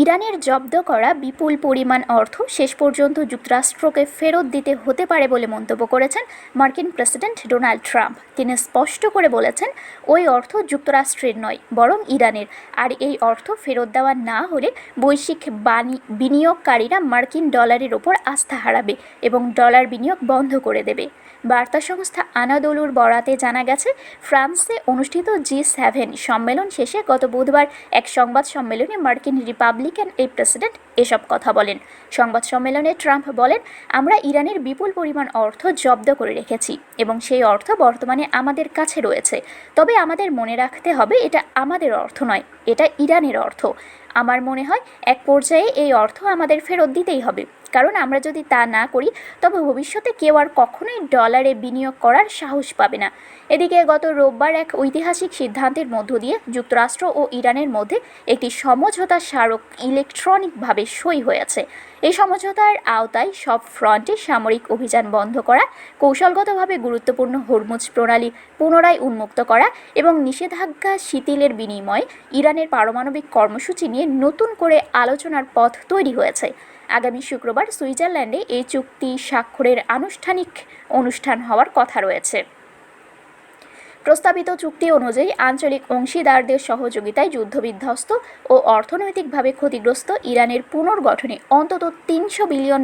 ইরানের জব্দ করা বিপুল পরিমাণ অর্থ শেষ পর্যন্ত যুক্তরাষ্ট্রকে ফেরত দিতে হতে পারে বলে মন্তব্য করেছেন মার্কিন প্রেসিডেন্ট ডোনাল্ড ট্রাম্প। তিনি স্পষ্ট করে বলেছেন, ওই অর্থ যুক্তরাষ্ট্রের নয়, বরং ইরানের। আর এই অর্থ ফেরত দেওয়া না হলে বৈশ্বিক বিনিয়োগকারীরা মার্কিন ডলারের ওপর আস্থা হারাবে এবং ডলার বিনিয়োগ বন্ধ করে দেবে। বার্তা সংস্থা আনাদোলুর বরাতে জানা গেছে, ফ্রান্সে অনুষ্ঠিত G7 সম্মেলন শেষে গত বুধবার এক সংবাদ সম্মেলনে মার্কিন রিপাবলিকান এই প্রেসিডেন্ট এসব কথা বলেন। সংবাদ সম্মেলনে ট্রাম্প বলেন, আমরা ইরানের বিপুল পরিমাণ অর্থ জব্দ করে রেখেছি এবং সেই অর্থ বর্তমানে আমাদের কাছে রয়েছে। তবে আমাদের মনে রাখতে হবে, এটা আমাদের অর্থ নয়, এটা ইরানের অর্থ। আমার মনে হয় এক পর্যায়ে এই অর্থ আমাদের ফেরত দিতেই হবে, কারণ আমরা যদি তা না করি তবে ভবিষ্যতে কেউ আর কখনোই ডলারে বিনিয়োগ করার সাহস পাবে না। এদিকে গত রোববার এক ঐতিহাসিক সিদ্ধান্তের মধ্য দিয়ে যুক্তরাষ্ট্র ও ইরানের মধ্যে একটি সমঝোতা স্মারক ইলেকট্রনিকভাবে সই হয়েছে। এই সমঝোতার আওতায় সব ফ্রন্টে সামরিক অভিযান বন্ধ করা, কৌশলগতভাবে গুরুত্বপূর্ণ হরমুজ প্রণালী পুনরায় উন্মুক্ত করা এবং নিষেধাজ্ঞা শিথিলের বিনিময়ে ইরানের পারমাণবিক কর্মসূচি নিয়ে নতুন করে আলোচনার পথ তৈরি হয়েছে। আগামী শুক্রবার সুইজারল্যান্ডে এই চুক্তি স্বাক্ষরের আনুষ্ঠানিক অনুষ্ঠান হওয়ার কথা রয়েছে। প্রস্তাবিত চুক্তি অনুযায়ী আঞ্চলিক অংশীদারদের সহযোগিতায় যুদ্ধবিধ্বস্ত ও অর্থনৈতিকভাবে ক্ষতিগ্রস্ত ইরানের পুনর্গঠনে অন্তত $300 বিলিয়ন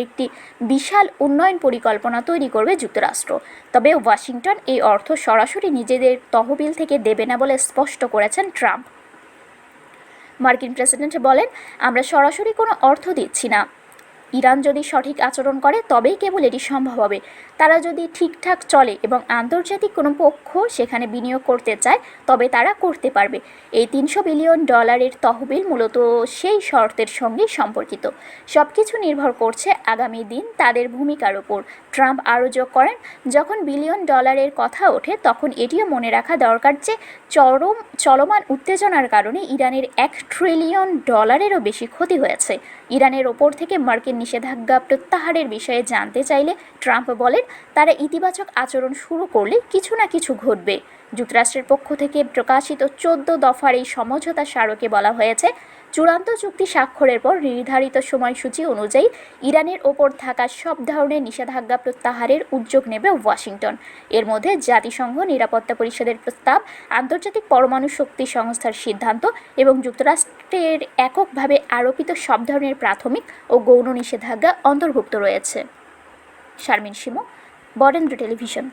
একটি বিশাল উন্নয়ন পরিকল্পনা তৈরি করবে যুক্তরাষ্ট্র। তবে ওয়াশিংটন এই অর্থ সরাসরি নিজেদের তহবিল থেকে দেবে না বলে স্পষ্ট করেছেন ট্রাম্প। মার্কিন প্রেসিডেন্ট বলেন, আমরা সরাসরি কোনো অর্থ দিচ্ছি না। ইরান যদি সঠিক আচরণ করে তবেই কেবল এটি সম্ভব হবে। তারা যদি ঠিকঠাক চলে এবং আন্তর্জাতিক কোনো পক্ষ সেখানে বিনিয়োগ করতে চায় তবে তারা করতে পারবে। এই $300 বিলিয়ন তহবিল মূলত সেই শর্তের সঙ্গে সম্পর্কিত। সব কিছু নির্ভর করছে আগামী দিন তাদের ভূমিকার ওপর। ট্রাম্প আরও যোগ করেন, যখন $বিলিয়ন কথা ওঠে তখন এটিও মনে রাখা দরকার যে চলমান উত্তেজনার কারণে ইরানের $1 ট্রিলিয়ন বেশি ক্ষতি হয়েছে। ইরানের ওপর থেকে মার্কিন নিষেধাজ্ঞা প্রত্যাহারের বিষয়ে জানতে চাইলে ট্রাম্প বলেন, তারা ইতিবাচক আচরণ শুরু করলে কিছু না কিছু ঘটবে। যুক্তরাষ্ট্রের পক্ষ থেকে প্রকাশিত 14 দফার এই সমঝোতা স্মারকে বলা হয়েছে, চূড়ান্ত চুক্তি স্বাক্ষরের পর নির্ধারিত সময়সূচি অনুযায়ী ইরানের ওপর থাকা সব ধরনের নিষেধাজ্ঞা প্রত্যাহারের উদ্যোগ নেবে ওয়াশিংটন। এর মধ্যে জাতিসংঘ নিরাপত্তা পরিষদের প্রস্তাব, আন্তর্জাতিক পরমাণু শক্তি সংস্থার সিদ্ধান্ত এবং যুক্তরাষ্ট্রের এককভাবে আরোপিত সব ধরনের প্রাথমিক ও গৌণ নিষেধাজ্ঞা অন্তর্ভুক্ত রয়েছে। শারমিন শিমু, বরেন্দ্র টেলিভিশন।